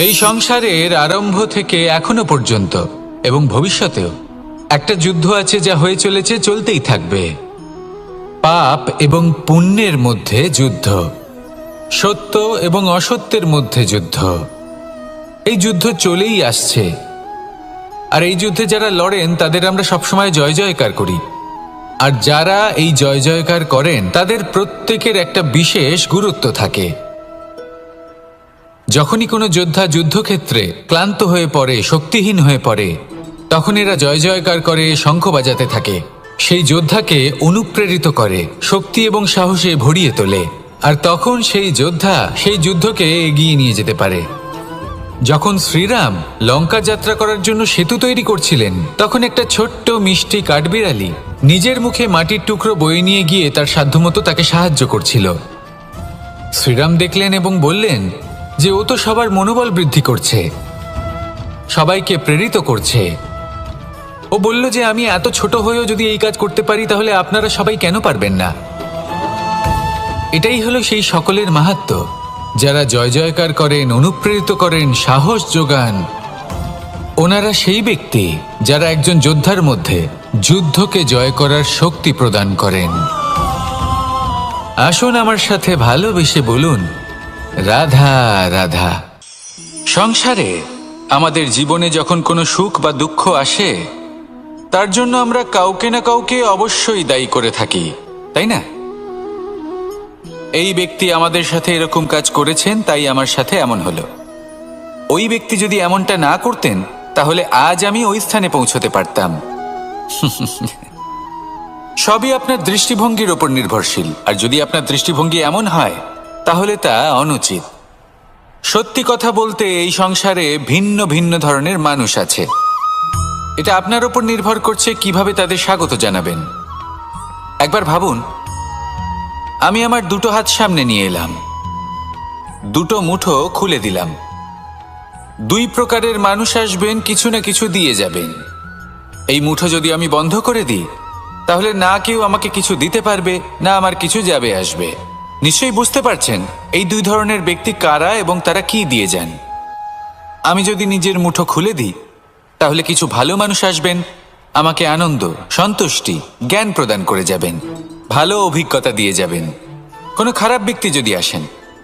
এই সংসারের আরম্ভ থেকে এখনো পর্যন্ত এবং ভবিষ্যতেও একটা যুদ্ধ আছে, যা হয়ে চলেছে, চলতেই থাকবে। পাপ এবং পুণ্যের মধ্যে যুদ্ধ, সত্য এবং অসত্যের মধ্যে যুদ্ধ। এই যুদ্ধ চলেই আসছে, আর এই যুদ্ধে যারা লড়েন তাদের আমরা সবসময় জয় জয়কার করি। আর যারা এই জয় জয়কার করেন তাদের প্রত্যেকের একটা বিশেষ গুরুত্ব থাকে। যখনই কোনো যোদ্ধা যুদ্ধক্ষেত্রে ক্লান্ত হয়ে পড়ে, শক্তিহীন হয়ে পড়ে, তখন এরা জয় জয়কার করে, শঙ্খ বাজাতে থাকে। সেই যোদ্ধাকে অনুপ্রেরিত করে, শক্তি এবং সাহসে ভরিয়ে তোলে, আর তখন সেই যোদ্ধা সেই যুদ্ধকে এগিয়ে নিয়ে যেতে পারে। যখন শ্রীরাম লঙ্কা যাত্রা করার জন্য সেতু তৈরি করছিলেন, তখন একটা ছোট্ট মিষ্টি কাঠবিড়ালি নিজের মুখে মাটির টুকরো বয়ে নিয়ে গিয়ে তার সাধ্যমতো তাকে সাহায্য করছিল। শ্রীরাম দেখলেন এবং বললেন যে ও তো সবার মনোবল বৃদ্ধি করছে, সবাইকে প্রেরিত করছে। ও বলল যে আমি এত ছোট হয়েও যদি এই কাজ করতে পারি, তাহলে আপনারা সবাই কেন পারবেন না? এটাই হলো সেই সকলের মাহাত্ম্য, যারা জয় জয়কার করেন, অনুপ্রেরিত করেন, সাহস যোগান। ওনারা সেই ব্যক্তি যারা একজন যোদ্ধার মধ্যে যুদ্ধকে জয় করার শক্তি প্রদান করেন। আসুন আমার সাথে ভালোবেসে বলুন, রাধা রাধা। সংসারে আমাদের জীবনে যখন কোনো সুখ বা দুঃখ আসে, তার জন্য আমরা কাউকে না কাউকে অবশ্যই দায়ী করে থাকি, তাই না? এই ব্যক্তি আমাদের সাথে এরকম কাজ করেছেন, তাই আমার সাথে এমন হলো। ওই ব্যক্তি যদি এমনটা না করতেন, তাহলে আজ আমি ওই স্থানে পৌঁছতে পারতাম। সবই আপনার দৃষ্টিভঙ্গির ওপর নির্ভরশীল, আর যদি আপনার দৃষ্টিভঙ্গি এমন হয়, তাহলে তা অনুচিত। সত্যি কথা বলতে, এই সংসারে ভিন্ন ভিন্ন ধরনের মানুষ আছে। এটা আপনার ওপর নির্ভর করছে কিভাবে তাদের স্বাগত জানাবেন। একবার ভাবুন, আমি আমার দুটো হাত সামনে নিয়ে এলাম, দুটো মুঠো খুলে দিলাম। দুই প্রকারের মানুষ আসবেন, কিছু না কিছু দিয়ে যাবেন। এই মুঠো যদি আমি বন্ধ করে দিই, তাহলে না কেউ আমাকে কিছু দিতে পারবে, না আমার কিছু যাবে আসবে। নিশ্চয়ই বুঝতে পারছেন এই দুই ধরনের ব্যক্তি কারা এবং তারা কি দিয়ে যান। আমি যদি নিজের মুঠো খুলে দিই, তাহলে কিছু ভালো মানুষ আসবেন, আমাকে আনন্দ, সন্তুষ্টি, জ্ঞান প্রদান করে যাবেন, ভালো অভিজ্ঞতা দিয়ে যাবেন। কোনো খারাপ ব্যক্তি যদি আসেন,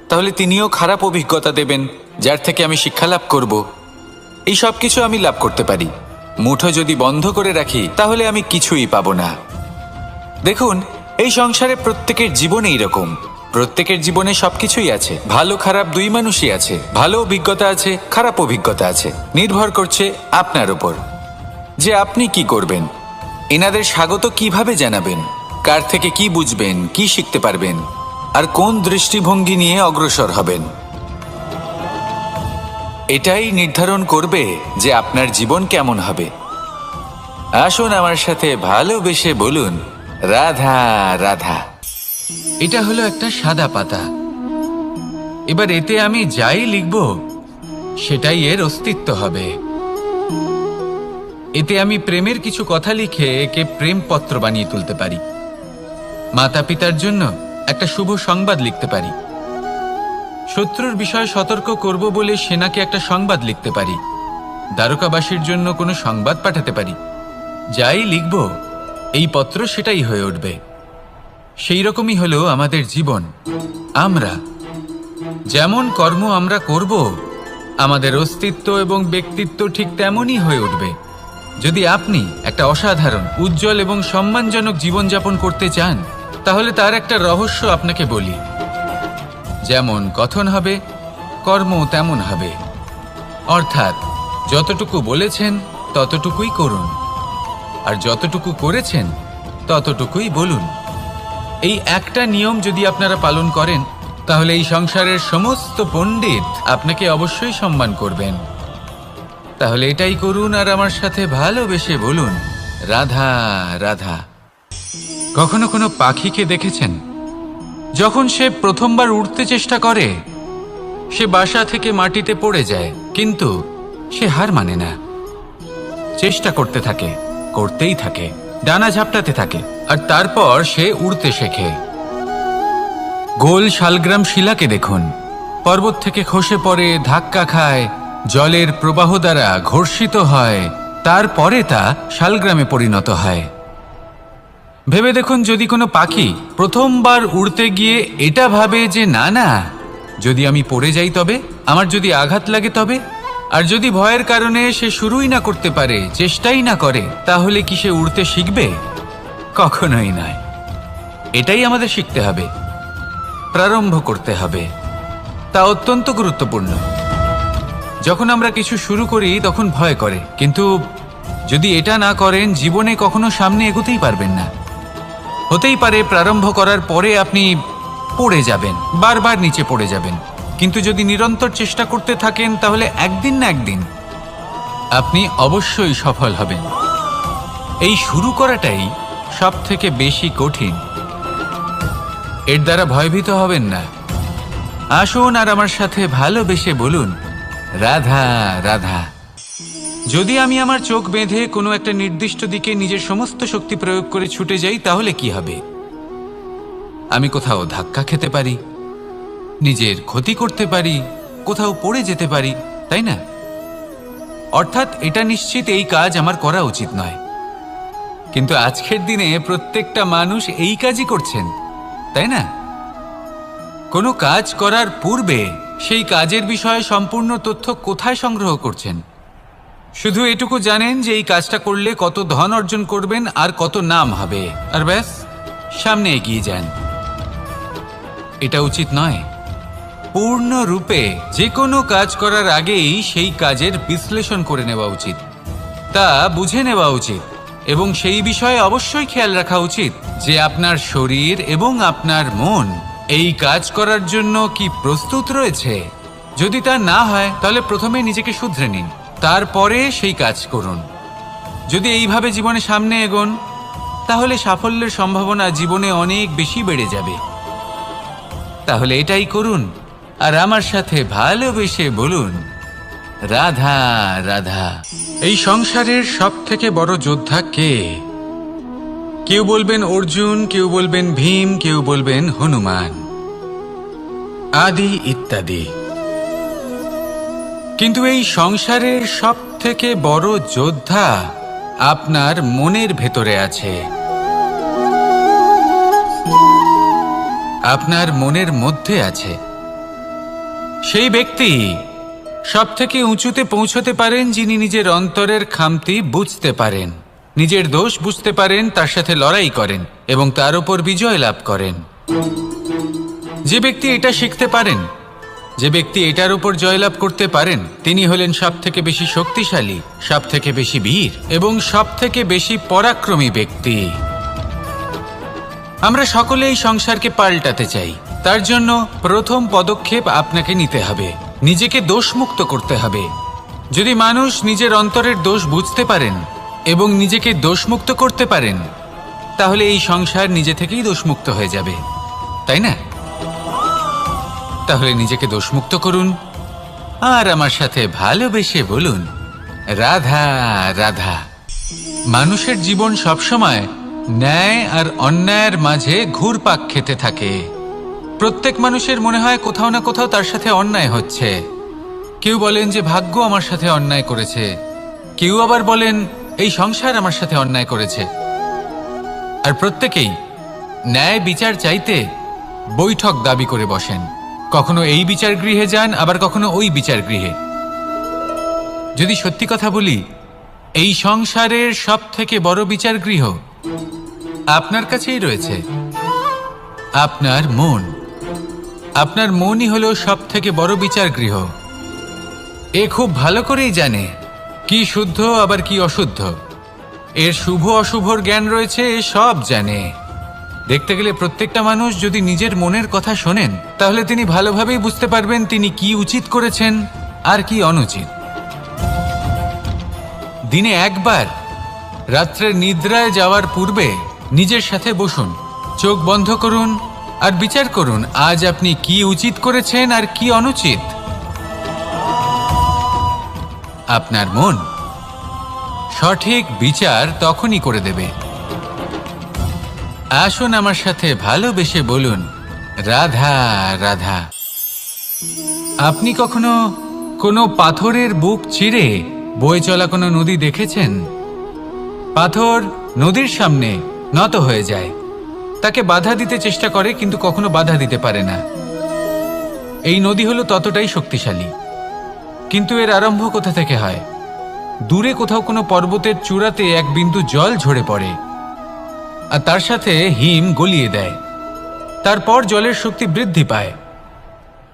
তাহলে তিনিও খারাপ অভিজ্ঞতা দেবেন, যার থেকে আমি শিক্ষা লাভ করব। এই সব কিছু আমি লাভ করতে পারি। মুঠো যদি বন্ধ করে রাখি, তাহলে আমি কিছুই পাবো না। দেখুন, এই সংসারে প্রত্যেকের জীবনে এইরকম। প্রত্যেকের জীবনে সবকিছুই আছে, ভালো খারাপ দুই মানুষই আছে। ভালো অভিজ্ঞতা আছে, খারাপ অভিজ্ঞতা আছে। নির্ভর করছে আপনার উপর যে আপনি কি করবেন, এনাদের স্বাগত কিভাবে জানাবেন, কার থেকে কি বুঝবেন, কি শিখতে পারবেন, আর কোন দৃষ্টিভঙ্গি নিয়ে অগ্রসর হবেন। এটাই নির্ধারণ করবে যে আপনার জীবন কেমন হবে। আসুন আমার সাথে ভালোবেসে বলুন, রাধা রাধা। এটা হলো একটা সাদা পাতা। এবার এতে আমি যাই লিখব, সেটাই এর অস্তিত্ব হবে। এতে আমি প্রেমের কিছু কথা লিখে একে প্রেমপত্র বানিয়ে তুলতে পারি। মাতা পিতার জন্য একটা শুভ সংবাদ লিখতে পারি। শত্রুর বিষয়ে সতর্ক করব বলে সেনাকে একটা সংবাদ লিখতে পারি। দ্বারকাবাসীর জন্য কোনো সংবাদ পাঠাতে পারি। যাই লিখব, এই পত্র সেটাই হয়ে উঠবে। সেই রকমই হলো আমাদের জীবন। আমরা যেমন কর্ম আমরা করব, আমাদের অস্তিত্ব এবং ব্যক্তিত্ব ঠিক তেমনই হয়ে উঠবে। যদি আপনি একটা অসাধারণ, উজ্জ্বল এবং সম্মানজনক জীবনযাপন করতে চান, তাহলে তার একটা রহস্য আপনাকে বলি। যেমন কথন হবে, কর্ম তেমন হবে। অর্থাৎ যতটুকু বলেছেন ততটুকুই করুন, আর যতটুকু করেছেন ততটুকুই বলুন। এই একটা নিয়ম যদি আপনারা পালন করেন, তাহলে এই সংসারের সমস্ত পণ্ডিত আপনাকে অবশ্যই সম্মান করবেন। তাহলে এটাই করুন, আর আমার সাথে ভালোবেসে বলুন, রাধা রাধা। কখনো কোনো পাখিকে দেখেছেন? যখন সে প্রথমবার উড়তে চেষ্টা করে, সে বাসা থেকে মাটিতে পড়ে যায়, কিন্তু সে হার মানে না। চেষ্টা করতে থাকে, করতেই থাকে, ডানা ঝাপটাতে থাকে, আর তারপর সে উড়তে শেখে। গোল শালগ্রাম শিলাকে দেখুন, পর্বত থেকে খসে পড়ে, ধাক্কা খায়, জলের প্রবাহ দ্বারা ঘর্ষিত হয়, তারপরে তা শালগ্রামে পরিণত হয়। ভেবে দেখুন, যদি কোনো পাখি প্রথমবার উড়তে গিয়ে এটা ভাবে যে না না, যদি আমি পড়ে যাই তবে, আমার যদি আঘাত লাগে তবে, আর যদি ভয়ের কারণে সে শুরুই না করতে পারে, চেষ্টাই না করে, তাহলে কি সে উড়তে শিখবে? কখনোই নয়। এটাই আমাদের শিখতে হবে, প্রারম্ভ করতে হবে। তা অত্যন্ত গুরুত্বপূর্ণ। যখন আমরা কিছু শুরু করি তখন ভয় করে, কিন্তু যদি এটা না করেন জীবনে কখনো সামনে এগোতেই পারবেন না। হতেই পারে প্রারম্ভ করার পরে আপনি পড়ে যাবেন, বারবার নিচে পড়ে যাবেন, কিন্তু যদি নিরন্তর চেষ্টা করতে থাকেন তাহলে একদিন না একদিন আপনি অবশ্যই সফল হবেন। এই শুরু করাটাই সব থেকে বেশি কঠিন। এর দ্বারা ভয়ভীত হবেন না। আসুন আর আমার সাথে ভালোবেসে বলুন, রাধা রাধা। যদি আমি আমার চোখ বেঁধে কোনো একটা নির্দিষ্ট দিকে নিজের সমস্ত শক্তি প্রয়োগ করে ছুটে যাই, তাহলে কি হবে? আমি কোথাও ধাক্কা খেতে পারি, নিজের ক্ষতি করতে পারি, কোথাও পড়ে যেতে পারি, তাই না? অর্থাৎ এটা নিশ্চিত এই কাজ আমার করা উচিত নয়। কিন্তু আজকের দিনে প্রত্যেকটা মানুষ এই কাজই করছেন, তাই না? কোনো কাজ করার পূর্বে সেই কাজের বিষয়ে সম্পূর্ণ তথ্য কোথায় সংগ্রহ করছেন? শুধু এটুকু জানেন যে এই কাজটা করলে কত ধন অর্জন করবেন আর কত নাম হবে, আর ব্যাস সামনে এগিয়ে যান। এটা উচিত নয়। পূর্ণরূপে যে কোনো কাজ করার আগেই সেই কাজের বিশ্লেষণ করে নেওয়া উচিত, তা বুঝে নেওয়া উচিত, এবং সেই বিষয়ে অবশ্যই খেয়াল রাখা উচিত যে আপনার শরীর এবং আপনার মন এই কাজ করার জন্য কি প্রস্তুত রয়েছে। যদি তা না হয় তাহলে প্রথমে নিজেকে শুধরে নিন, তারপরে সেই কাজ করুন। যদি এইভাবে জীবনে সামনে এগোন তাহলে সাফল্যের সম্ভাবনা জীবনে অনেক বেশি বেড়ে যাবে। তাহলে এটাই করুন আর আমার সাথে ভালোবেসে বলুন, রাধা রাধা। এই সংসারের সব থেকে বড় যোদ্ধা কে? কেউ বলবেন অর্জুন, কেউ বলবেন ভীম, কেউ বলবেন হনুমান, আদি ইত্যাদি। কিন্তু এই সংসারের সব থেকে বড় যোদ্ধা আপনার মনের ভেতরে আছে, আপনার মনের মধ্যে আছে। সেই ব্যক্তি সব থেকে উঁচুতে পৌঁছতে পারেন যিনি নিজের অন্তরের খামতি বুঝতে পারেন, নিজের দোষ বুঝতে পারেন, তার সাথে লড়াই করেন এবং তার উপর বিজয় লাভ করেন। যে ব্যক্তি এটা শিখতে পারেন, যে ব্যক্তি এটার উপর জয়লাভ করতে পারেন, তিনি হলেন সব থেকে বেশি শক্তিশালী, সব থেকে বেশি বীর এবং সব থেকে বেশি পরাক্রমী ব্যক্তি। আমরা সকলে এই সংসারকে পাল্টাতে চাই। তার জন্য প্রথম পদক্ষেপ আপনাকে নিতে হবে, নিজেকে দোষমুক্ত করতে হবে। যদি মানুষ নিজের অন্তরের দোষ বুঝতে পারেন এবং নিজেকে দোষমুক্ত করতে পারেন, তাহলে এই সংসার নিজে থেকেই দোষমুক্ত হয়ে যাবে, তাই না? তাহলে নিজেকে দোষমুক্ত করুন আর আমার সাথে ভালোবেসে বলুন, রাধা রাধা। মানুষের জীবন সবসময় ন্যায় আর অন্যায়ের মাঝে ঘুরপাক খেতে থাকে। প্রত্যেক মানুষের মনে হয় কোথাও না কোথাও তার সাথে অন্যায় হচ্ছে। কেউ বলেন যে ভাগ্য আমার সাথে অন্যায় করেছে, কেউ আবার বলেন এই সংসার আমার সাথে অন্যায় করেছে। আর প্রত্যেকেই ন্যায় বিচার চাইতে বৈঠক দাবি করে বসেন। কখনো এই বিচার গৃহে যান, আবার কখনো ওই বিচার গৃহে। যদি সত্যি কথা বলি, এই সংসারের সব থেকে বড় বিচার গৃহ আপনার কাছেই রয়েছে, আপনার মন। আপনার মনই হলো সব থেকে বড় বিচার গৃহ। এ খুব ভালো করেই জানে কি শুদ্ধ আবার কি অশুদ্ধ, এর শুভ অশুভর জ্ঞান রয়েছে, এ সব জানে। দেখতে গেলে প্রত্যেকটা মানুষ যদি নিজের মনের কথা শোনেন, তাহলে তিনি ভালোভাবেই বুঝতে পারবেন তিনি কি উচিত করেছেন আর কি অনুচিত। দিনে একবার রাত্রের নিদ্রায় যাওয়ার পূর্বে নিজের সাথে বসুন, চোখ বন্ধ করুন আর বিচার করুন আজ আপনি কি উচিত করেছেন আর কি অনুচিত। আপনার মন সঠিক বিচার তখনই করে দেবে। আসুন আমার সাথে ভালোবেসে বলুন, রাধা রাধা। আপনি কখনো কোনো পাথরের বুক চিরে বয়ে চলা কোনো নদী দেখেছেন? পাথর নদীর সামনে নত হয়ে যায়, তাকে বাধা দিতে চেষ্টা করে কিন্তু কখনো বাধা দিতে পারে না। এই নদী হলো ততটাই শক্তিশালী, কিন্তু এর আরম্ভ কোথা থেকে হয়? দূরে কোথাও কোনো পর্বতের চূড়াতে এক বিন্দু জল ঝরে পড়ে আর তার সাথে হিম গলিয়ে দেয়। তারপর জলের শক্তি বৃদ্ধি পায়,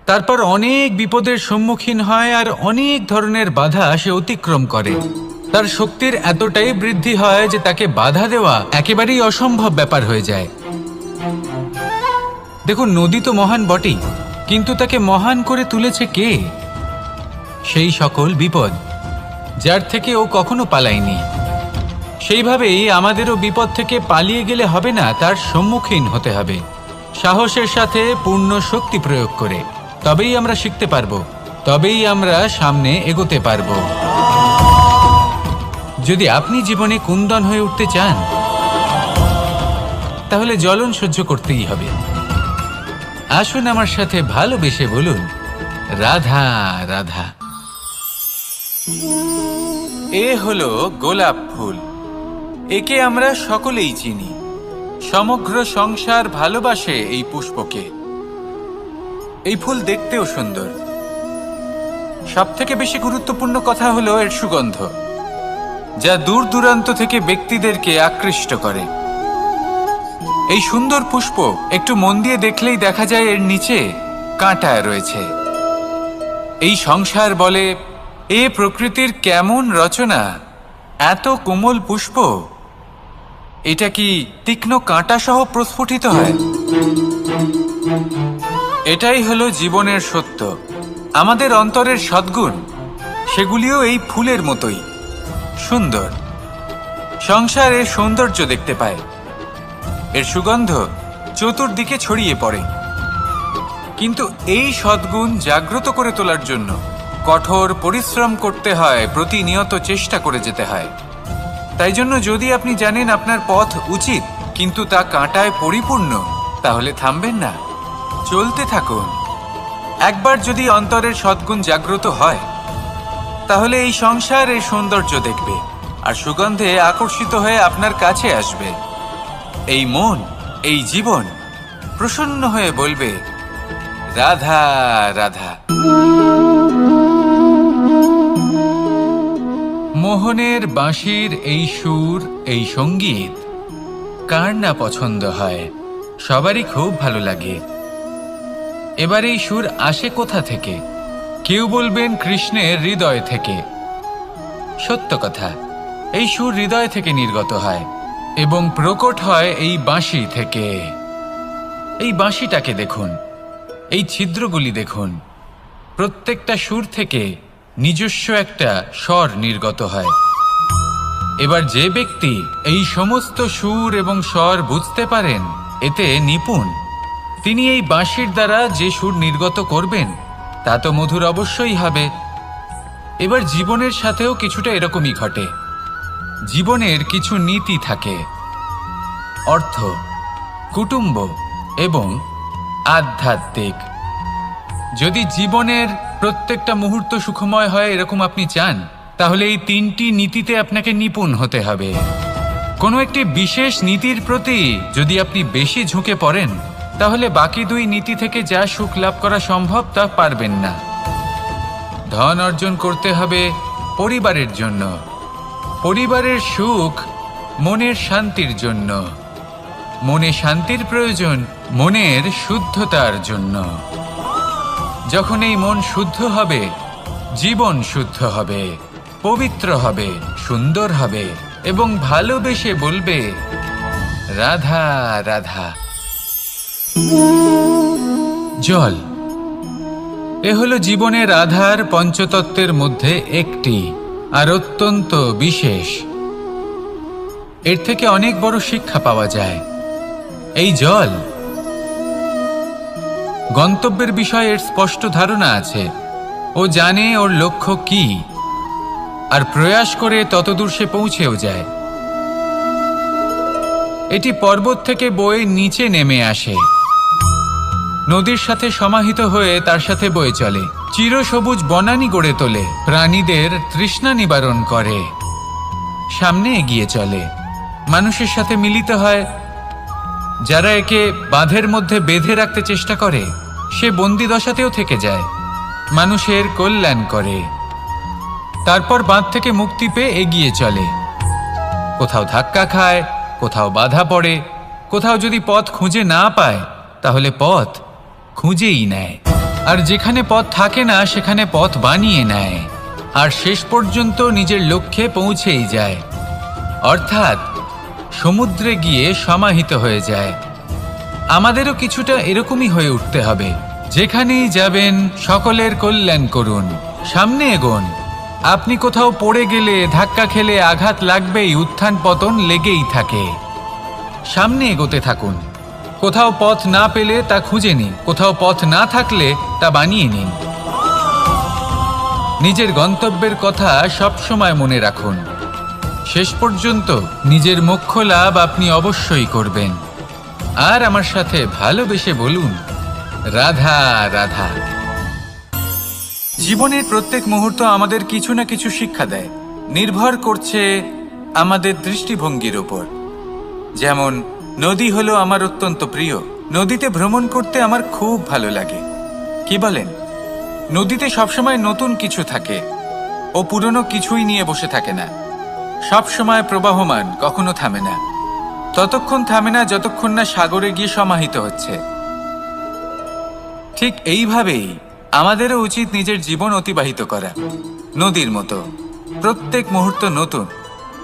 তারপর অনেক বিপদের সম্মুখীন হয় আর অনেক ধরনের বাধা সে অতিক্রম করে। তার শক্তির এতটাই বৃদ্ধি হয় যে তাকে বাধা দেওয়া একেবারেই অসম্ভব ব্যাপার হয়ে যায়। দেখুন, নদী তো মহান বটেই, কিন্তু তাকে মহান করে তুলেছে কে? সেই সকল বিপদ যার থেকে ও কখনো পালায়নি। সেইভাবেই আমাদেরও বিপদ থেকে পালিয়ে গেলে হবে না, তার সম্মুখীন হতে হবে সাহসের সাথে, পূর্ণ শক্তি প্রয়োগ করে। তবেই আমরা শিখতে পারবো, তবেই আমরা সামনে এগোতে পারবো। যদি আপনি জীবনে কুন্দন হয়ে উঠতে চান, তাহলে জ্বলন সহ্য করতেই হবে। আসুন আমার সাথে ভালোবেসে বলুন, রাধা রাধা। এ হলো গোলাপ ফুল। একে আমরা সকলেই চিনি। সমগ্র সংসার ভালোবাসে এই পুষ্পকে। এই ফুল দেখতেও সুন্দর। সবথেকে বেশি গুরুত্বপূর্ণ কথা হলো এর সুগন্ধ, যা দূর দূরান্ত থেকে ব্যক্তিদেরকে আকৃষ্ট করে। এই সুন্দর পুষ্প একটু মন দিয়ে দেখলেই দেখা যায় এর নিচে কাঁটা রয়েছে। এই সংসার বলে, এ প্রকৃতির কেমন রচনা, এত কোমল পুষ্প, এটা কি তীক্ষ্ণ কাঁটা সহ প্রস্ফুটিত হয়? এটাই হলো জীবনের সত্য। আমাদের অন্তরের সদ্গুণ, সেগুলিও এই ফুলের মতোই সুন্দর। সংসার এর সৌন্দর্য দেখতে পায়, এর সুগন্ধ চতুর্দিকে ছড়িয়ে পড়ে। কিন্তু এই সদ্গুণ জাগ্রত করে তোলার জন্য কঠোর পরিশ্রম করতে হয়, প্রতিনিয়ত চেষ্টা করে যেতে হয়। তাই জন্য যদি আপনি জানেন আপনার পথ উচিত কিন্তু তা কাঁটায় পরিপূর্ণ, তাহলে থামবেন না, চলতে থাকুন। একবার যদি অন্তরের সদ্গুণ জাগ্রত হয়, তাহলে এই সংসার এর সৌন্দর্য দেখবে আর সুগন্ধে আকর্ষিত হয়ে আপনার কাছে আসবে। এই মন, এই জীবন প্রসন্ন হয়ে বলবে, রাধা রাধা। মোহনের বাঁশির এই সুর, এই সঙ্গীত কার না পছন্দ হয়? সবারই খুব ভালো লাগে। এবার এই সুর আসে কোথা থেকে? কেউ বলবেন কৃষ্ণের হৃদয় থেকে। সত্য কথা, এই সুর হৃদয় থেকে নির্গত হয় এবং প্রকট হয় এই বাঁশি থেকে। এই বাঁশিটাকে দেখুন, এই ছিদ্রগুলি দেখুন, প্রত্যেকটা সুর থেকে নিজস্ব একটা স্বর নির্গত হয়। এবার যে ব্যক্তি এই সমস্ত সুর এবং স্বর বুঝতে পারেন, এতে নিপুণ, তিনি এই বাঁশির দ্বারা যে সুর নির্গত করবেন তা তো মধুর অবশ্যই হবে। এবার জীবনের সাথেও কিছুটা এরকমই ঘটে। জীবনের কিছু নীতি থাকে, অর্থ, কুটুম্ব এবং আধ্যাত্মিক। যদি জীবনের প্রত্যেকটা মুহূর্ত সুখময় হয় এরকম আপনি চান, তাহলে এই তিনটি নীতিতে আপনাকে নিপুণ হতে হবে। কোনো একটি বিশেষ নীতির প্রতি যদি আপনি বেশি ঝুঁকে পড়েন, তাহলে বাকি দুই নীতি থেকে যা সুখ লাভ করা সম্ভব তা পারবেন না। ধন অর্জন করতে হবে পরিবারের জন্য, পরিবারের সুখ মনের শান্তির জন্য, মনে শান্তির প্রয়োজন মনের শুদ্ধতার জন্য। যখন এই মন শুদ্ধ হবে, জীবন শুদ্ধ হবে, পবিত্র হবে, সুন্দর হবে এবং ভালোবেসে বলবে, রাধা রাধা। জল, এ হলো জীবনের আধার পঞ্চতত্ত্বের মধ্যে একটি, আর অত্যন্ত বিশেষ। এর থেকে অনেক বড় শিক্ষা পাওয়া যায়। এই জল, গন্তব্যের বিষয়ে এর স্পষ্ট ধারণা আছে। ও জানে ওর লক্ষ্য কি, আর প্রয়াস করে ততদূর সে পৌঁছেও যায়। এটি পর্বত থেকে বয়ে নিচে নেমে আসে, নদীর সাথে সমাহিত হয়ে তার সাথে বয়ে চলে। চিরসবুজ বনানী গড়ে তোলে, প্রাণীদের তৃষ্ণা নিবারণ করে, সামনে এগিয়ে চলে, মানুষের সাথে মিলিত হয়। যারা একে বাঁধের মধ্যে বেঁধে রাখতে চেষ্টা করে সে বন্দি দশাতেও থেকে যায়, মানুষের কল্যাণ করে। তারপর বাঁধ থেকে মুক্তি পেয়ে এগিয়ে চলে, কোথাও ধাক্কা খায়, কোথাও বাধা পড়ে, কোথাও যদি পথ খুঁজে না পায় তাহলে পথ খুঁজেই নেয়, আর যেখানে পথ থাকে না সেখানে পথ বানিয়ে নেয়, আর শেষ পর্যন্ত নিজের লক্ষ্যে পৌঁছেই যায়, অর্থাৎ সমুদ্রে গিয়ে সমাহিত হয়ে যায়। আমাদেরও কিছুটা এরকমই হয়ে উঠতে হবে। যেখানেই যাবেন সকলের কল্যাণ করুন, সামনে এগোন। আপনি কোথাও পড়ে গেলে, ধাক্কা খেলে আঘাত লাগবেই, উত্থান পতন লেগেই থাকে। সামনে এগোতে থাকুন। কোথাও পথ না পেলে তা খুঁজে নিন, কোথাও পথ না থাকলে তা বানিয়ে নিন। নিজের গন্তব্যের কথা সবসময় মনে রাখুন। শেষ পর্যন্ত নিজের মোক্ষ লাভ আপনি অবশ্যই করবেন। আর আমার সাথে ভালোবেসে বলুন, রাধা রাধা। জীবনের প্রত্যেক মুহূর্ত আমাদের কিছু না কিছু শিক্ষা দেয়, নির্ভর করছে আমাদের দৃষ্টিভঙ্গির উপর। যেমন নদী হলো আমার অত্যন্ত প্রিয়, নদীতে ভ্রমণ করতে আমার খুব ভালো লাগে। কি বলেন? নদীতে সবসময় নতুন কিছু থাকে, ও পুরনো কিছুই নিয়ে বসে থাকে না, সবসময় প্রবাহমান, কখনো থামে না। ততক্ষণ থামে না যতক্ষণ না সাগরে গিয়ে সমাহিত হচ্ছে। ঠিক এইভাবেই আমাদেরও উচিত নিজের জীবন অতিবাহিত করা, নদীর মতো। প্রত্যেক মুহূর্ত নতুন,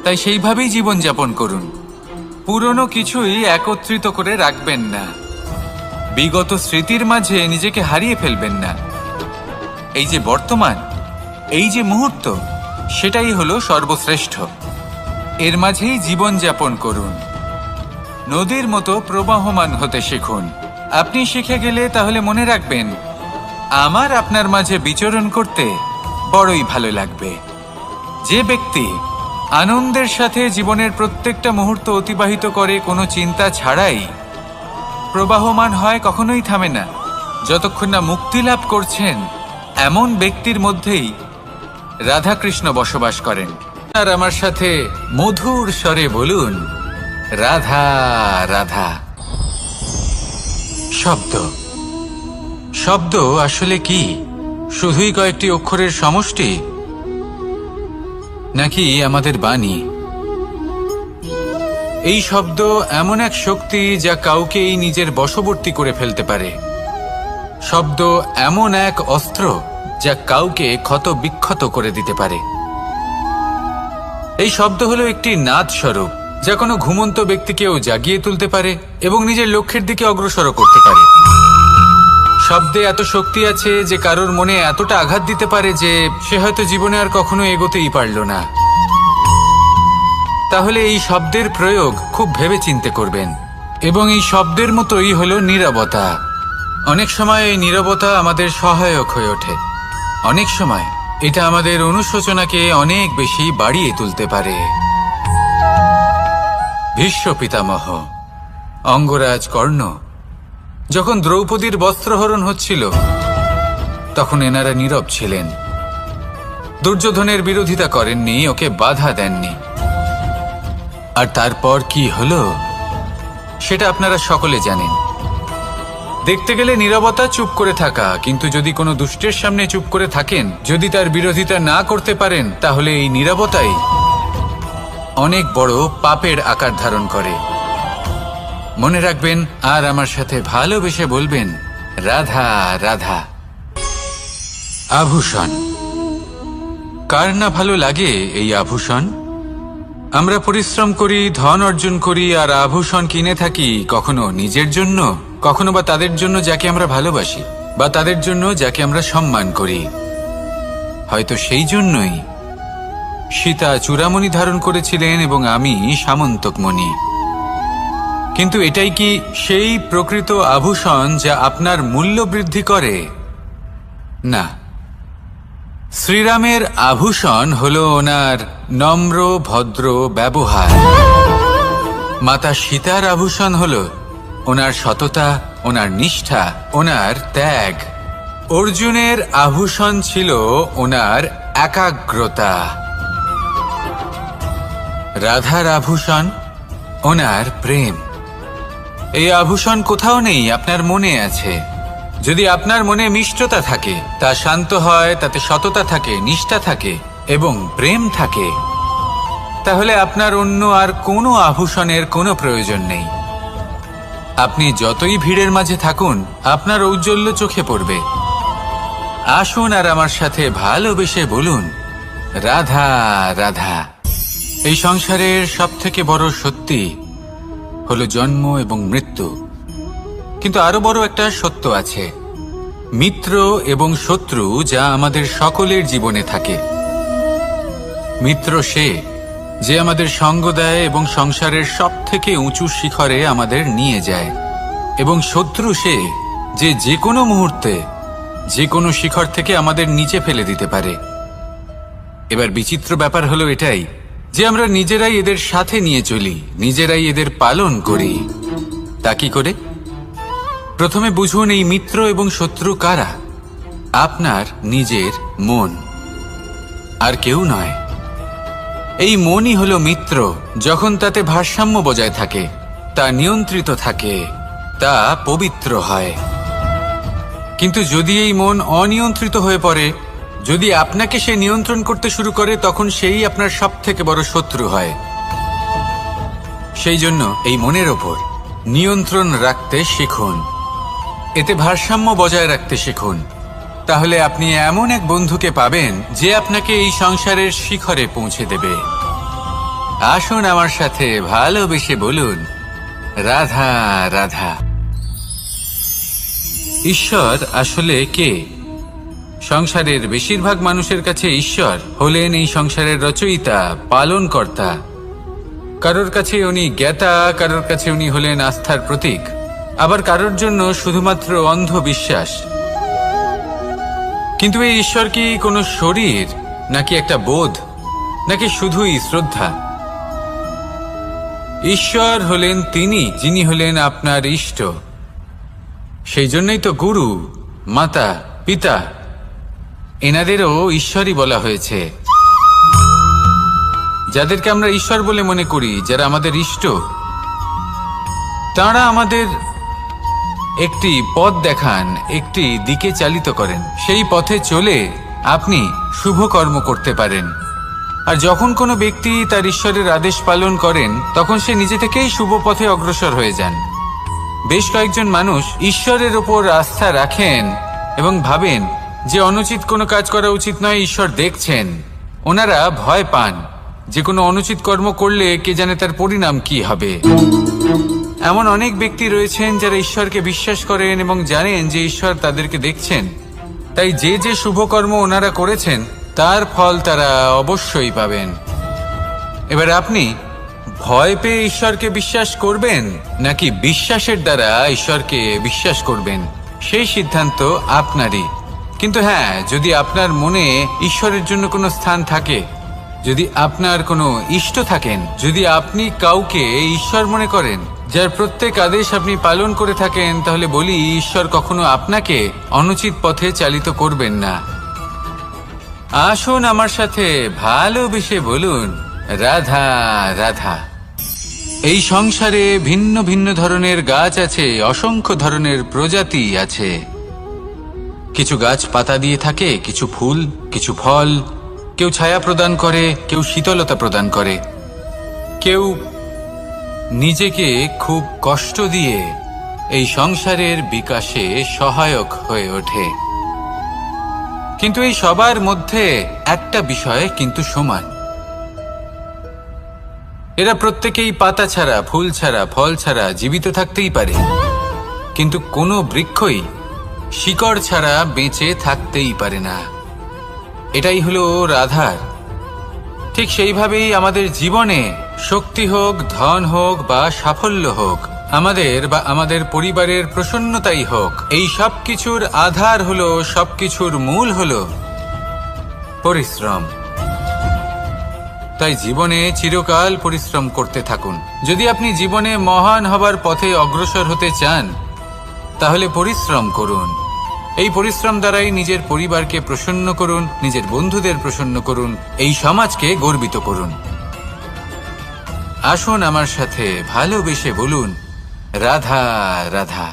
তাই সেইভাবেই জীবন যাপন করুন। পুরনো কিছুই একত্রিত করে রাখবেন না, বিগত স্মৃতির মাঝে নিজেকে হারিয়ে ফেলবেন না। এই যে বর্তমান, এই যে মুহূর্ত, সেটাই হলো সর্বশ্রেষ্ঠ। এর মাঝেই জীবন যাপন করুন, নদীর মতো প্রবাহমান হতে শিখুন। আপনি শিখে গেলে তাহলে মনে রাখবেন, আমার আপনার মাঝে বিচরণ করতে বড়ই ভালো লাগবে। যে ব্যক্তি আনন্দের সাথে জীবনের প্রত্যেকটা মুহূর্ত অতিবাহিত করে, কোনো চিন্তা ছাড়াই প্রবাহমান হয়, কখনোই থামে না, যতক্ষণ না মুক্তি লাভ করছেন, এমন ব্যক্তির মধ্যেই রাধাকৃষ্ণ বসবাস করেন। আর আমার সাথে মধুর স্বরে বলুন, রাধা রাধা। শব্দ, শব্দ আসলে কি? শুধুই কয়েকটি অক্ষরের সমষ্টি, নাকি আমাদের বাণী? এই শব্দ এমন এক শক্তি যা কাউকেই নিজের বশবর্তী করে ফেলতে পারে। শব্দ এমন এক অস্ত্র যা কাউকে ক্ষত বিক্ষত করে দিতে পারে। এই শব্দ হলো একটি নাদ স্বরূপ, যা কোনো ঘুমন্ত ব্যক্তিকেও জাগিয়ে তুলতে পারে এবং নিজের লক্ষ্যের দিকে অগ্রসর করতে পারে। শব্দে এত শক্তি আছে যে কারোর মনে এতটা আঘাত দিতে পারে যে সে হয়তো জীবনে আর কখনো এগোতেই পারল না। তাহলে এই শব্দের প্রয়োগ খুব ভেবে চিন্তে করবেন। এবং এই শব্দের মতোই হলো নীরবতা। অনেক সময় এই নীরবতা আমাদের সহায়ক হয়ে ওঠে, অনেক সময় এটা আমাদের অনুশোচনাকে অনেক বেশি বাড়িয়ে তুলতে পারে। ভীষ্ম পিতামহ, অঙ্গরাজ কর্ণ, যখন দ্রৌপদীর বস্ত্রহরণ হচ্ছিল তখন এনারা নীরব ছিলেন, দুর্যোধনের বিরোধিতা করেননি, ওকে বাধা দেননি। আর তারপর কি হলো সেটা আপনারা সকলে জানেন। দেখতে গেলে নীরবতা চুপ করে থাকা, কিন্তু যদি কোনো দুষ্টের সামনে চুপ করে থাকেন, যদি তার বিরোধিতা না করতে পারেন, তাহলে এই নীরবতাই অনেক বড় পাপের আকার ধারণ করে। মনে রাখবেন, আর আমার সাথে ভালোবেসে বলবেন, রাধা রাধা। আভূষণ, কার না ভালো লাগে এই আভূষণ? আমরা পরিশ্রম করি, ধন অর্জন করি, আর আভূষণ কিনে থাকি, কখনো নিজের জন্য, কখনো বা তাদের জন্য যাকে আমরা ভালোবাসি, বা তাদের জন্য যাকে আমরা সম্মান করি। হয়তো সেই জন্যই সীতা চূড়ামণি ধারণ করেছিলেন এবং আমি সামন্তকমণি। কিন্তু এটাই কি সেই প্রকৃত আভূষণ যা আপনার মূল্য বৃদ্ধি করে? না। শ্রীরামের আভূষণ হল ওনার নম্র ভদ্র ব্যবহার। মাতা সীতার আভূষণ হল ওনার সততা, ওনার নিষ্ঠা, ওনার ত্যাগ। অর্জুনের আভূষণ ছিল ওনার একাগ্রতা, রাধার আভূষণ ওনার প্রেম। এই আভূষণ কোথাও নেই, আপনার মনে আছে। যদি আপনার মনে মিষ্টতা থাকে, তা শান্ত হয়, তাতে সততা থাকে, নিষ্ঠা থাকে এবং প্রেম থাকে, তাহলে আপনার অন্য আর কোনো আভূষণের কোনো প্রয়োজন নেই। আপনি যতই ভিড়ের মাঝে থাকুন, আপনার ঔজ্জ্বল্য চোখে পড়বে। আসুন আর আমার সাথে ভালোবেসে বলুন, রাধা রাধা। এই সংসারের সবথেকে বড় সত্যি হলো জন্ম এবং মৃত্যু, কিন্তু আরো বড় একটা সত্য আছে, মিত্র এবং শত্রু, যা আমাদের সকলের জীবনে থাকে। মিত্র সে যে আমাদের সঙ্গ দেয় এবং সংসারের সবথেকে উঁচু শিখরে আমাদের নিয়ে যায়, এবং শত্রু সে যে যে কোনো মুহূর্তে যে কোনো শিখর থেকে আমাদের নিচে ফেলে দিতে পারে। এবার বিচিত্র ব্যাপার হলো এটাই যে আমরা নিজেরাই এদের সাথে নিয়ে চলি, নিজেরাই এদের পালন করি। তা কি করে? প্রথমে বুঝুন এই মিত্র এবং শত্রু কারা। আপনার নিজের মন, আর কেউ নয়। এই মনই হলো মিত্র যখন তাতে ভারসাম্য বজায় থাকে, তা নিয়ন্ত্রিত থাকে, তা পবিত্র হয়। কিন্তু যদি এই মন অনিয়ন্ত্রিত হয়ে পড়ে, যদি আপনাকে সে নিয়ন্ত্রণ করতে শুরু করে, তখন সেই আপনার সবথেকে বড় শত্রু হয়। সেই জন্য এই মনের ওপর নিয়ন্ত্রণ রাখতে শিখুন, এতে ভারসাম্য বজায় রাখতে শিখুন। তাহলে আপনি এমন এক বন্ধুকে পাবেন যে আপনাকে এই সংসারের শিখরে পৌঁছে দেবে। আসুন আমার সাথে ভালোবেসে বলুন, রাধা রাধা। ঈশ্বর আসলে কে? সংসারের বেশিরভাগ মানুষের কাছে ঈশ্বর হলেন এই সংসারের রচয়িতা, পালনকর্তা। কারোর কাছে উনি জ্ঞাতা, কারোর কাছে উনি হলেন আস্থার প্রতীক, আবার কারোর জন্য শুধুমাত্র অন্ধ বিশ্বাস। কিন্তু এই ঈশ্বর কি কোনো শরীর, নাকি একটা বোধ, নাকি শুধুই শ্রদ্ধা? ঈশ্বর হলেন তিনি যিনি হলেন আপনার ইষ্ট। সেই জন্যই তো গুরু, মাতা, পিতা এনাদেরও ঈশ্বরই বলা হয়েছে। যাদেরকে আমরা ঈশ্বর বলে মনে করি, যারা আমাদের ইষ্ট, তাঁরা আমাদের একটি পথ দেখান, একটি দিকে চালিত করেন। সেই পথে চলে আপনি শুভ কর্ম করতে পারেন। আর যখন কোনো ব্যক্তি তার ঈশ্বরের আদেশ পালন করেন, তখন সে নিজে থেকেই শুভ পথে অগ্রসর হয়ে যান। বেশ কয়েকজন মানুষ ঈশ্বরের ওপর আস্থা রাখেন এবং ভাবেন যে অনুচিত কোনো কাজ করা উচিত নয়, ঈশ্বর দেখছেন। ওনারা ভয় পান যে কোনো অনুচিত কর্ম করলে কে জানে তার পরিণাম কি হবে। এমন অনেক ব্যক্তি রয়েছেন যারা ঈশ্বরকে বিশ্বাস করেন এবং জানেন যে ঈশ্বর তাদেরকে দেখছেন, তাই যে যে শুভ কর্ম ওনারা করেছেন তার ফল তারা অবশ্যই পাবেন। এবার আপনি ভয় পেয়ে ঈশ্বরকে বিশ্বাস করবেন, নাকি বিশ্বাসের দ্বারা ঈশ্বরকে বিশ্বাস করবেন, সেই সিদ্ধান্ত আপনারই। কিন্তু হ্যাঁ, যদি আপনার মনে ঈশ্বরের জন্য কোনো স্থান থাকে, যদি আপনার কোনো ইষ্ট থাকেন, যদি আপনি কাউকে ঈশ্বর মনে করেন, যার প্রত্যেক আদেশ আপনি পালন করে থাকেন, তাহলে বলি, ঈশ্বর কখনো আপনাকে অনুচিত পথে চালিত করবেন না। আসুন আমার সাথে ভালোবেসে বলুন, রাধা রাধা। এই সংসারে ভিন্ন ভিন্ন ধরনের গাছ আছে, অসংখ্য ধরনের প্রজাতি আছে। কিছু গাছ পাতা দিয়ে থাকে, কিছু ফুল, কিছু ফল। কেউ ছায়া প্রদান করে, কেউ শীতলতা প্রদান করে, কেউ নিজেকে খুব কষ্ট দিয়ে এই সংসারের বিকাশে সহায়ক হয়ে ওঠে। কিন্তু এই সবার মধ্যে একটা বিষয় কিন্তু সমান, এরা প্রত্যেকেই পাতা ছাড়া, ফুল ছাড়া, ফল ছাড়া জীবিত থাকতেই পারে, কিন্তু কোনো বৃক্ষই শিকড় ছাড়া বেঁচে থাকতেই পারে না। এটাই হলো রাধার। ঠিক সেইভাবেই আমাদের জীবনে শক্তি হোক, ধন হোক বা সাফল্য হোক, আমাদের বা আমাদের পরিবারের প্রসন্নতাই হোক, এই সব কিছুর আধার হলো, সবকিছুর মূল হলো পরিশ্রম। তাই জীবনে চিরকাল পরিশ্রম করতে থাকুন। যদি আপনি জীবনে মহান হবার পথে অগ্রসর হতে চান, তাহলে পরিশ্রম করুন। এই পরিশ্রম দ্বারাই নিজের পরিবারকে প্রসন্ন করুন, নিজের বন্ধুদের প্রসন্ন করুন, এই সমাজকে গর্বিত করুন। আসুন আমার সাথে ভালোবেসে বলুন, রাধা রাধা।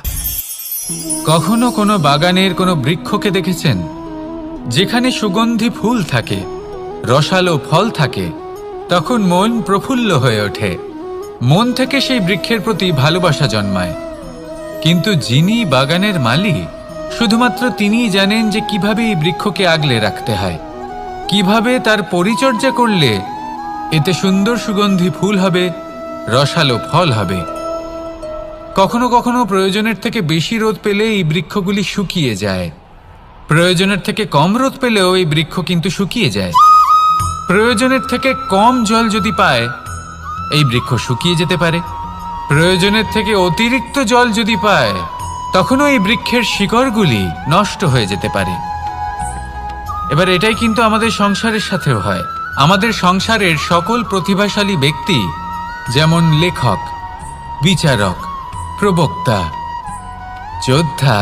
কখনো কোনো বাগানের কোনো বৃক্ষকে দেখেছেন যেখানে সুগন্ধি ফুল থাকে, রসালো ফল থাকে? তখন মন প্রফুল্ল হয়ে ওঠে, মন থেকে সেই বৃক্ষের প্রতি ভালোবাসা জন্মায়। কিন্তু যিনি বাগানের মালিক, শুধুমাত্র তিনিই জানেন যে কিভাবে এই বৃক্ষকে আগলে রাখতে হয়, কিভাবে তার পরিচর্যা করলে এতে সুন্দর সুগন্ধি ফুল হবে, রসালো ফল হবে। কখনো কখনো প্রয়োজনের থেকে বেশি রোদ পেলে এই বৃক্ষগুলি শুকিয়ে যায়, প্রয়োজনের থেকে কম রোদ পেলেও এই বৃক্ষ কিন্তু শুকিয়ে যায়। প্রয়োজনের থেকে কম জল যদি পায়, এই বৃক্ষ শুকিয়ে যেতে পারে। প্রয়োজনের থেকে অতিরিক্ত জল যদি পায়, তখনও এই বৃক্ষের শিকড়গুলি নষ্ট হয়ে যেতে পারে। এবার এটাই কিন্তু আমাদের সংসারের সাথেও হয়। আমাদের সংসারের সকল প্রতিভাশালী ব্যক্তি, যেমন লেখক, বিচারক, প্রবক্তা, যোদ্ধা,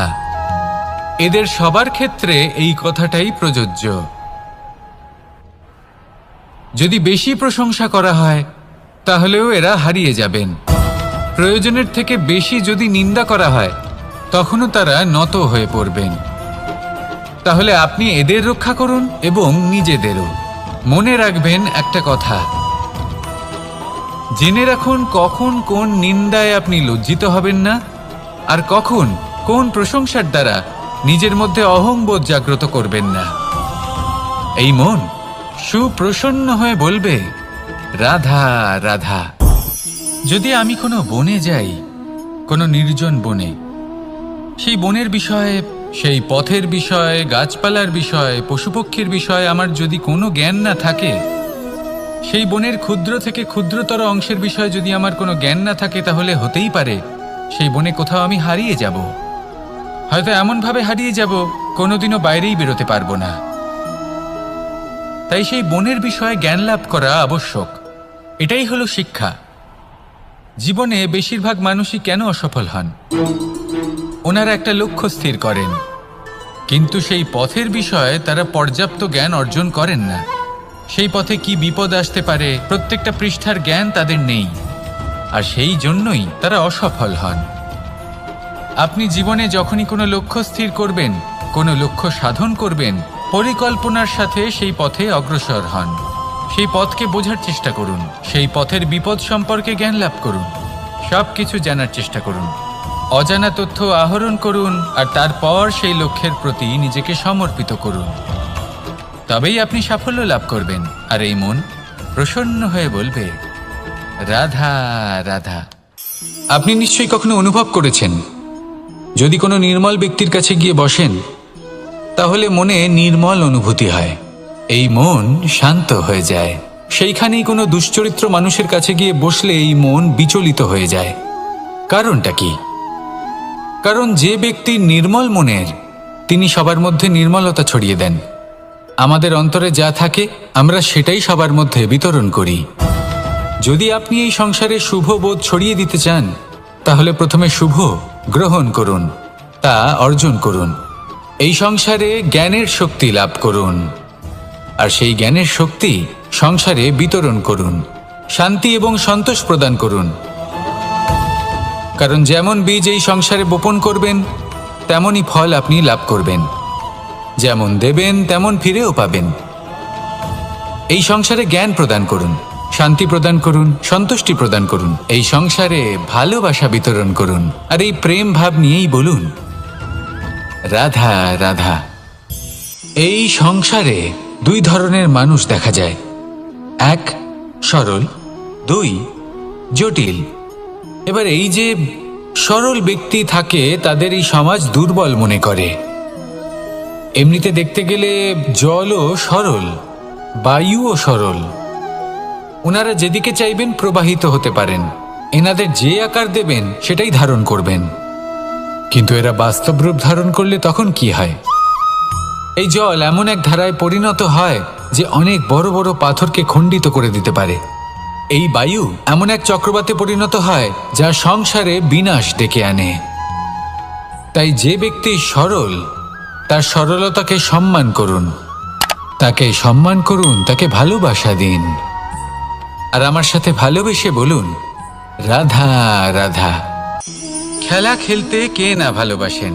এদের সবার ক্ষেত্রে এই কথাটাই প্রযোজ্য। যদি বেশি প্রশংসা করা হয়, তাহলেও এরা হারিয়ে যাবেন। প্রয়োজনের থেকে বেশি যদি নিন্দা করা হয়, তখনও তারা নত হয়ে পড়বেন। তাহলে আপনি এদের রক্ষা করুন এবং নিজেদেরও। মনে রাখবেন একটা কথা, জেনে রাখুন কখন কোন নিন্দায় আপনি লজ্জিত হবেন না, আর কখন কোন প্রশংসার দ্বারা নিজের মধ্যে অহংবোধ জাগ্রত করবেন না। এই মন সুপ্রসন্ন হয়ে বলবে, রাধা রাধা। যদি আমি কোনো বনে যাই, কোনো নির্জন বনে, সেই বনের বিষয়ে, সেই পথের বিষয়ে, গাছপালার বিষয়ে, পশুপক্ষীর বিষয়ে আমার যদি কোনো জ্ঞান না থাকে, সেই বনের ক্ষুদ্র থেকে ক্ষুদ্রতর অংশের বিষয়ে যদি আমার কোনো জ্ঞান না থাকে, তাহলে হতেই পারে সেই বনে কোথাও আমি হারিয়ে যাব। হয়তো এমনভাবে হারিয়ে যাব, কোনোদিনও বাইরেই বেরোতে পারবো না। তাই সেই বনের বিষয়ে জ্ঞান লাভ করা আবশ্যক। এটাই হলো শিক্ষা। জীবনে বেশিরভাগ মানুষই কেন অসফল হন? ওনারা একটা লক্ষ্য স্থির করেন, কিন্তু সেই পথের বিষয়ে তারা পর্যাপ্ত জ্ঞান অর্জন করেন না। সেই পথে কি বিপদ আসতে পারে প্রত্যেকটা পৃষ্ঠার জ্ঞান তাদের নেই, আর সেই জন্যই তারা অসফল হন। আপনি জীবনে যখনই কোনো লক্ষ্য স্থির করবেন, কোনো লক্ষ্য সাধন করবেন, পরিকল্পনার সাথে সেই পথে অগ্রসর হন। সেই পথকে বোঝার চেষ্টা করুন, সেই পথের বিপদ সম্পর্কে জ্ঞান লাভ করুন, সব কিছু জানার চেষ্টা করুন, অজানা তথ্য আহরণ করুন, আর তারপর সেই লক্ষ্যের প্রতি নিজেকে সমর্পিত করুন। তবেই আপনি সাফল্য লাভ করবেন। আর এই মন প্রসন্ন হয়ে বলবে, রাধা রাধা। আপনি নিশ্চয়ই কখনো অনুভব করেছেন, যদি কোনো নির্মল ব্যক্তির কাছে গিয়ে বসেন, তাহলে মনে নির্মল অনুভূতি হয়, এই মন শান্ত হয়ে যায়। সেইখানেই কোনো দুশ্চরিত্র মানুষের কাছে গিয়ে বসলে এই মন বিচলিত হয়ে যায়। কারণটা কি? কারণ যে ব্যক্তি নির্মল মনের, তিনি সবার মধ্যে নির্মলতা ছড়িয়ে দেন। আমাদের অন্তরে যা থাকে, আমরা সেটাই সবার মধ্যে বিতরণ করি। যদি আপনি এই সংসারে শুভ বোধ ছড়িয়ে দিতে চান, তাহলে প্রথমে শুভ গ্রহণ করুন, তা অর্জন করুন। এই সংসারে জ্ঞানের শক্তি লাভ করুন, আর সেই জ্ঞানের শক্তি সংসারে বিতরণ করুন। শান্তি এবং সন্তোষ প্রদান করুন। কারণ যেমন বীজ এই সংসারে বপন করবেন, তেমনই ফল আপনি লাভ করবেন। যেমন দেবেন, তেমন ফিরেও পাবেন। এই সংসারে জ্ঞান প্রদান করুন, শান্তি প্রদান করুন, সন্তুষ্টি প্রদান করুন। এই সংসারে ভালোবাসা বিতরণ করুন, আর এই প্রেম ভাব নিয়েই বলুন, রাধা রাধা। এই সংসারে দুই ধরনের মানুষ দেখা যায়, এক সরল, দুই জটিল। এবার এই যে সরল ব্যক্তি থাকে, তাদের এই সমাজ দুর্বল মনে করে। এমনিতে দেখতে গেলে জলও সরল, বায়ুও সরল। ওনারা যেদিকে চাইবেন প্রবাহিত হতে পারেন, এনাদের যে আকার দেবেন সেটাই ধারণ করবেন। কিন্তু এরা বাস্তব রূপ ধারণ করলে তখন কি হয়? এই জল এমন এক ধারায় পরিণত হয় যে অনেক বড় বড় পাথরকে খণ্ডিত করে দিতে পারে। এই বায়ু এমন এক চক্রবাতে পরিণত হয় যা সংসারে বিনাশ ডেকে আনে। তাই যে ব্যক্তি সরল, তার সরলতাকে সম্মান করুন, তাকে সম্মান করুন, তাকে ভালোবাসা দিন। আর আমার সাথে ভালোবেসে বলুন, রাধা রাধা। খেলা খেলতে কে না ভালোবাসেন?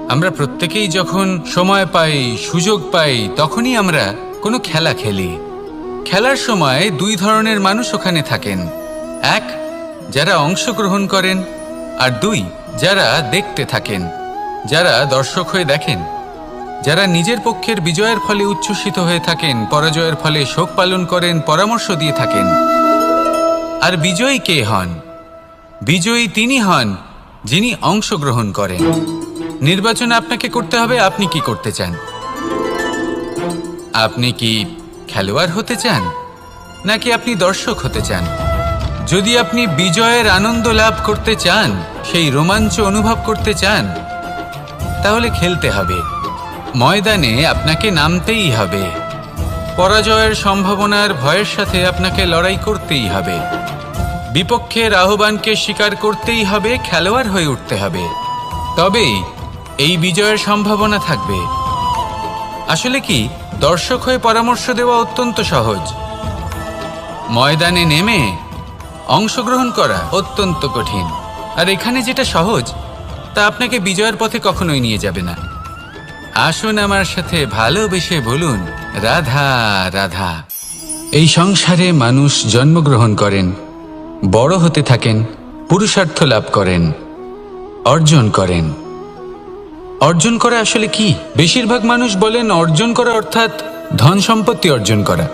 আমরা প্রত্যেকেই যখন সময় পাই, সুযোগ পাই, তখনই আমরা কোনো খেলা খেলি। খেলার সময় দুই ধরনের মানুষ ওখানে থাকেন। এক, যারা অংশগ্রহণ করেন, আর দুই, যারা দেখতে থাকেন, যারা দর্শক হয়ে দেখেন, যারা নিজের পক্ষের বিজয়ের ফলে উচ্ছ্বসিত হয়ে থাকেন, পরাজয়ের ফলে শোক পালন করেন, পরামর্শ দিয়ে থাকেন। আর বিজয়ী কে হন? বিজয়ী তিনি হন যিনি অংশগ্রহণ করেন। নির্বাচন আপনাকে করতে হবে, আপনি কি করতে চান? আপনি কি খেলোয়াড় হতে চান, নাকি আপনি দর্শক হতে চান? যদি আপনি বিজয়ের আনন্দ লাভ করতে চান, সেই রোমাঞ্চ অনুভব করতে চান, তাহলে খেলতে হবে। ময়দানে আপনাকে নামতেই হবে। পরাজয়ের সম্ভাবনার ভয়ের সাথে আপনাকে লড়াই করতেই হবে। বিপক্ষের আহ্বানকে স্বীকার করতেই হবে, খেলোয়াড় হয়ে উঠতে হবে। তবেই এই বিজয়ের সম্ভাবনা থাকবে। আসলে কি, দর্শক হয়ে পরামর্শ দেওয়া অত্যন্ত সহজ। ময়দানে নেমে অংশগ্রহণ করা অত্যন্ত কঠিন। আর এখানে যেটা সহজ, তা আপনাকে বিজয়ের পথে কখনোই নিয়ে যাবে না। আসুন আমার সাথে ভালোবেসে বলুন, রাধা রাধা। এই সংসারে মানুষ জন্মগ্রহণ করেন, বড় হতে থাকেন, পুরুষার্থ লাভ করেন, অর্জন করেন। অর্জন করা আসলে কি? বেশিরভাগ মানুষ বলেন অর্জন করা অর্থাৎ ধন সম্পত্তি অর্জন করা।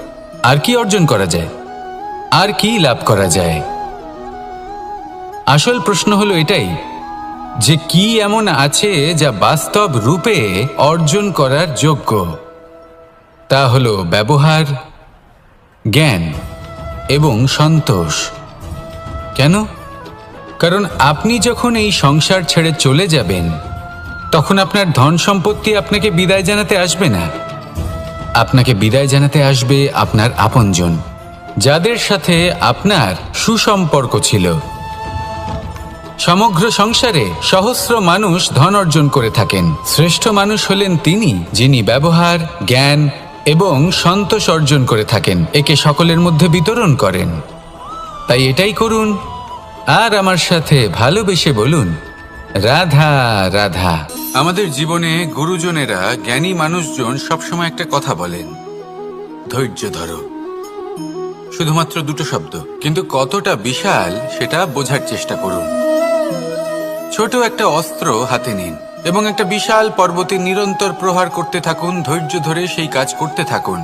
আর কি অর্জন করা যায়? আর কি লাভ করা যায়? আসল প্রশ্ন হলো এটাই যে কি এমন আছে যা বাস্তব রূপে অর্জন করার যোগ্য। তা হলো ব্যবহার, জ্ঞান এবং সন্তোষ। কেন? কারণ আপনি যখন এই সংসার ছেড়ে চলে যাবেন, তখন আপনার ধন সম্পত্তি আপনাকে বিদায় জানাতে আসবে না। আপনাকে বিদায় জানাতে আসবে আপনার আপনজন, যাদের সাথে আপনার সুসম্পর্ক ছিল। সমগ্র সংসারে সহস্র মানুষ ধন অর্জন করে থাকেন। শ্রেষ্ঠ মানুষ হলেন তিনি যিনি ব্যবহার, জ্ঞান এবং সন্তোষ অর্জন করে থাকেন, একে সকলের মধ্যে বিতরণ করেন। তাই এটাই করুন, আর আমার সাথে ভালোবেসে বলুন, রাধা রাধা। আমাদের জীবনে গুরুজনেরা, জ্ঞানী মানুষজন সবসময় একটা কথা বলেন, ধৈর্য ধরো। শুধুমাত্র দুটো শব্দ, কিন্তু কতটা বিশাল সেটা বোঝার চেষ্টা করুন। ছোট একটা অস্ত্র হাতে নিন এবং একটা বিশাল পর্বতে নিরন্তর প্রহার করতে থাকুন। ধৈর্য ধরে সেই কাজ করতে থাকুন।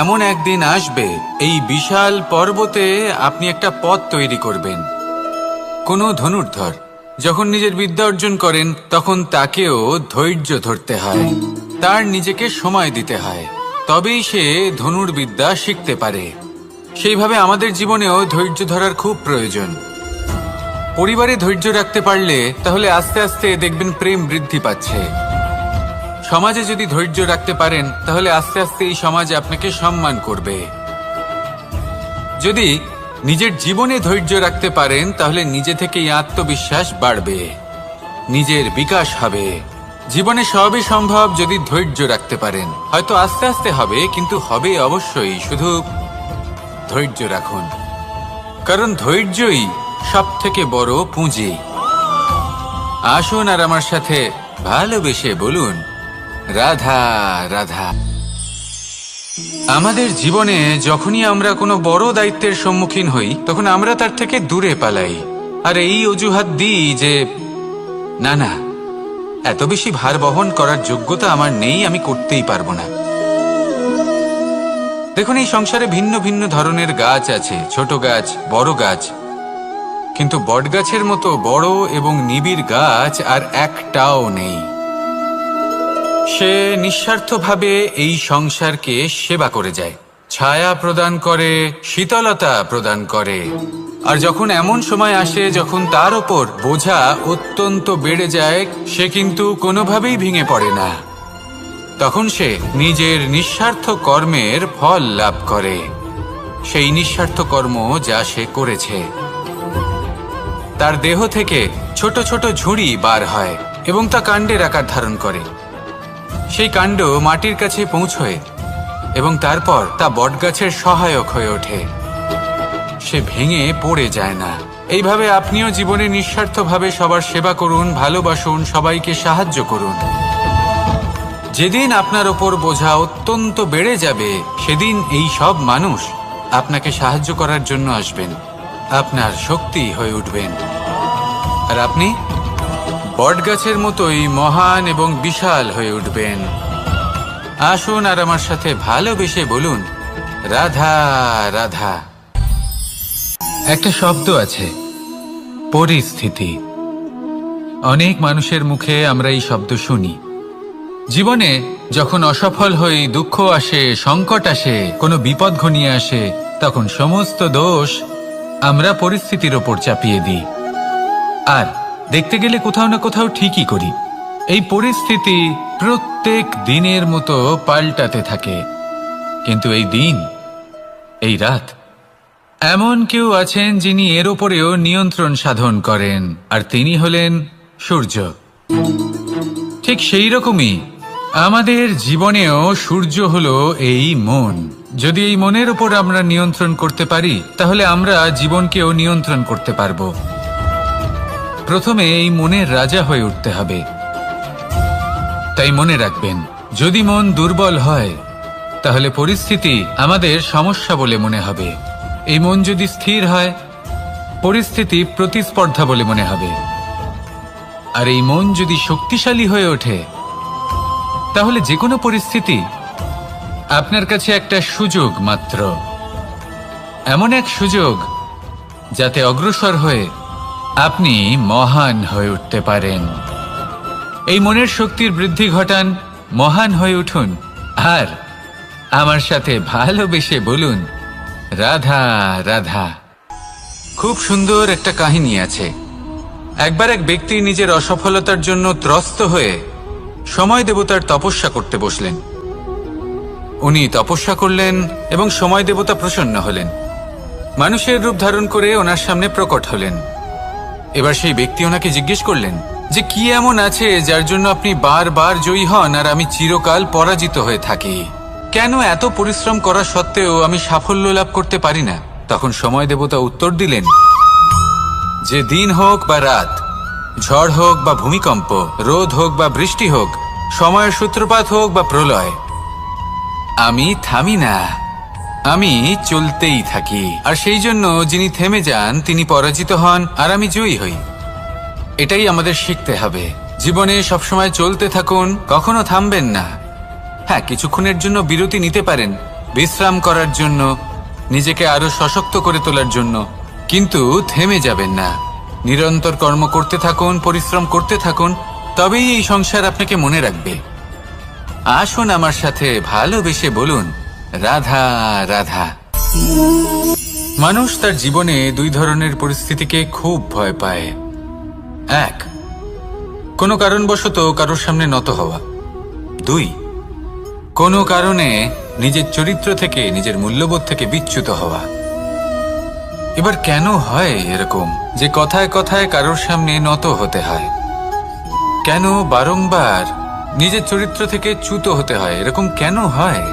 এমন একদিন আসবে, এই বিশাল পর্বতে আপনি একটা পথ তৈরি করবেন। কোনো ধনুর্ধর যখন নিজের বিদ্যা অর্জন করেন, তখন তাকেও ধৈর্য ধরতে হয়, তার নিজেকে সময় দিতে হয়, তবেই সে ধনুর্বিদ্যা শিখতে পারে। সেইভাবে আমাদের জীবনেও ধৈর্য ধরার খুব প্রয়োজন। পরিবারে ধৈর্য রাখতে পারলে তাহলে আস্তে আস্তে দেখবেন প্রেম বৃদ্ধি পাচ্ছে। সমাজে যদি ধৈর্য রাখতে পারেন, তাহলে আস্তে আস্তে এই সমাজ আপনাকে সম্মান করবে। যদি নিজের জীবনে ধৈর্য রাখতে পারেন, তাহলে নিজে থেকেই আত্মবিশ্বাস বাড়বে, নিজের বিকাশ হবে। জীবনে সবই সম্ভব যদি ধৈর্য রাখতে পারেন। হয়তো আস্তে আস্তে হবে, কিন্তু হবে অবশ্যই। শুধু ধৈর্য রাখুন, কারণ ধৈর্যই সব থেকে বড় পুঁজি। আসুন আর আমার সাথে ভালোবেসে বলুন, রাধা রাধা। আমাদের জীবনে যখনই আমরা কোনো বড় দায়িত্বের সম্মুখীন হই, তখন আমরা তার থেকে দূরে পালাই, আর এই অজুহাত দিই যে না না, এত বেশি ভার বহন করার যোগ্যতা আমার নেই, আমি করতেই পারবো না। দেখুন, এই সংসারে ভিন্ন ভিন্ন ধরনের গাছ আছে, ছোট গাছ, বড় গাছ, কিন্তু বটগাছের মতো বড় এবং নিবিড় গাছ আর একটাও নেই। সে নিঃস্বার্থভাবে এই সংসারকে সেবা করে যায়, ছায়া প্রদান করে, শীতলতা প্রদান করে। আর যখন এমন সময় আসে যখন তার ওপর বোঝা অত্যন্ত বেড়ে যায়, সে কিন্তু কোনোভাবেই ভেঙে পড়ে না। তখন সে নিজের নিঃস্বার্থ কর্মের ফল লাভ করে, সেই নিঃস্বার্থ কর্ম যা সে করেছে। তার দেহ থেকে ছোট ছোট ঝুড়ি বার হয় এবং তা কাণ্ডের আকার ধারণ করে। সেই কাণ্ড মাটির কাছে পৌঁছয় এবং তারপর তা বটগাছের সহায়ক হয়ে ওঠে। সে ভেঙে পড়ে যায় না। এইভাবে আপনিও জীবনে নিঃস্বার্থভাবে সবার সেবা করুন, ভালোবাসুন, সবাইকে সাহায্য করুন। যেদিন আপনার ওপর বোঝা অত্যন্ত বেড়ে যাবে, সেদিন এই সব মানুষ আপনাকে সাহায্য করার জন্য আসবেন, আপনার শক্তি হয়ে উঠবেন, আর আপনি বটগাছের মতোই মহান এবং বিশাল হয়ে উঠবেন। আসুন আর আমার সাথে ভালোবেসে বলুন, রাধা রাধা। একটা শব্দ আছে, পরিস্থিতি। অনেক মানুষের মুখে আমরা এই শব্দ শুনি। জীবনে যখন অসফল হই, দুঃখ আসে, সংকট আসে, কোনো বিপদ ঘনিয়ে আসে, তখন সমস্ত দোষ আমরা পরিস্থিতির ওপর চাপিয়ে দিই। আর দেখতে গেলে কোথাও না কোথাও ঠিকই করি। এই পরিস্থিতি প্রত্যেক দিনের মতো পাল্টাতে থাকে, কিন্তু এই দিন, এই রাত, এমন কেউ আছেন যিনি এর ওপরেও নিয়ন্ত্রণ সাধন করেন, আর তিনি হলেন সূর্য। ঠিক সেই রকমই আমাদের জীবনেও সূর্য হলো এই মন। যদি এই মনের উপর আমরা নিয়ন্ত্রণ করতে পারি, তাহলে আমরা জীবনকেও নিয়ন্ত্রণ করতে পারবো। প্রথমে এই মনের রাজা হয়ে উঠতে হবে। তাই মনে রাখবেন, যদি মন দুর্বল হয়, তাহলে পরিস্থিতি আমাদের সমস্যা বলে মনে হবে। এই মন যদি স্থির হয়, পরিস্থিতি প্রতিস্পর্ধা বলে মনে হবে। আর এই মন যদি শক্তিশালী হয়ে ওঠে, তাহলে যে কোনো পরিস্থিতি আপনার কাছে একটা সুযোগ মাত্র, এমন এক সুযোগ যাতে অগ্রসর হয়ে আপনি মহান হয়ে উঠতে পারেন। এই মনের শক্তির বৃদ্ধি ঘটান, মহান হয়ে উঠুন, আর আমার সাথে ভালোবেসে বলুন, রাধা রাধা। খুব সুন্দর একটা কাহিনী আছে। একবার এক ব্যক্তি নিজের অসফলতার জন্য ত্রস্ত হয়ে সময় দেবতার তপস্যা করতে বসলেন। উনি তপস্যা করলেন এবং সময় দেবতা প্রসন্ন হলেন, মানুষের রূপ ধারণ করে ওনার সামনে প্রকট হলেন। এবার সেই ব্যক্তি ওনাকে জিজ্ঞেস করলেন যে কি এমন আছে যার জন্য আপনি বারবার জয়ী হন আর আমি চিরকাল পরাজিত হয়ে থাকি? কেন এত পরিশ্রম করা সত্ত্বেও আমি সাফল্য লাভ করতে পারি না? তখন সময় দেবতা উত্তর দিলেন যে দিন হোক বা রাত, ঝড় হোক বা ভূমিকম্প, রোদ হোক বা বৃষ্টি হোক, সময়ের সূত্রপাত হোক বা প্রলয়, আমি থামি না, আমি চলতেই থাকি। আর সেই জন্য যিনি থেমে যান তিনি পরাজিত হন আর আমি জয়ী হই। এটাই আমাদের শিখতে হবে। জীবনে সবসময় চলতে থাকুন, কখনো থামবেন না। হ্যাঁ, কিছুক্ষণের জন্য বিরতি নিতে পারেন, বিশ্রাম করার জন্য, নিজেকে আরো সশক্ত করে তোলার জন্য, কিন্তু থেমে যাবেন না। নিরন্তর কর্ম করতে থাকুন, পরিশ্রম করতে থাকুন, তবেই এই সংসার আপনাকে মনে রাখবে। আসুন আমার সাথে ভালোবেসে বলুন, রাধা রাধা। মানুষ তার জীবনে দুই ধরনের পরিস্থিতিকে খুব ভয় পায়। এক, কোনো কারণবশত কারোর সামনে নত হওয়া। দুই, কোনো কারণে নিজের চরিত্র থেকে, নিজের মূল্যবোধ থেকে বিচ্যুত হওয়া। এবার কেন হয় এরকম যে কথায় কথায় কারোর সামনে নত হতে হয়? কেন বারংবার নিজের চরিত্র থেকে চ্যুত হতে হয়? এরকম কেন হয়?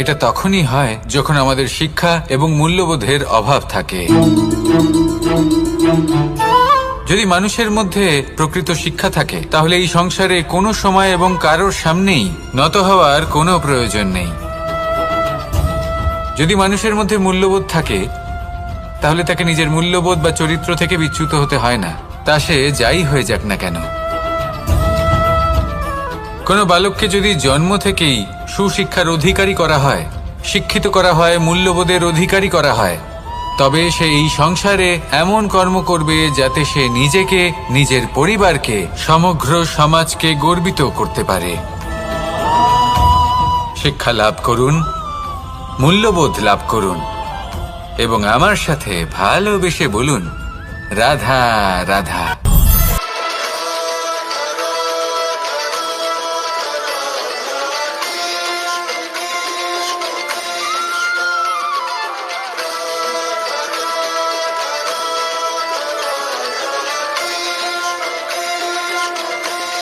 এটা তখনই হয় যখন আমাদের শিক্ষা এবং মূল্যবোধের অভাব থাকে। যদি মানুষের মধ্যে প্রকৃত শিক্ষা থাকে, তাহলে এই সংসারে কোনো সময় এবং কারোর সামনেই নত হওয়ার কোনো প্রয়োজন নেই। যদি মানুষের মধ্যে মূল্যবোধ থাকে, তাহলে তাকে নিজের মূল্যবোধ বা চরিত্র থেকে বিচ্যুত হতে হয় না, তা সে যাই হয়ে যাক না কেন। কোনো বালককে যদি জন্ম থেকেই সুশিক্ষার অধিকারী করা হয়, শিক্ষিত করা হয়, মূল্যবোধের অধিকারী করা হয়, তবে সে এই সংসারে এমন কর্ম করবে যাতে সে নিজেকে, নিজের পরিবারকে, সমগ্র সমাজকে গর্বিত করতে পারে। শিক্ষা লাভ করুন, মূল্যবোধ লাভ করুন এবং আমার সাথে ভালোবেসে বলুন, রাধা রাধা।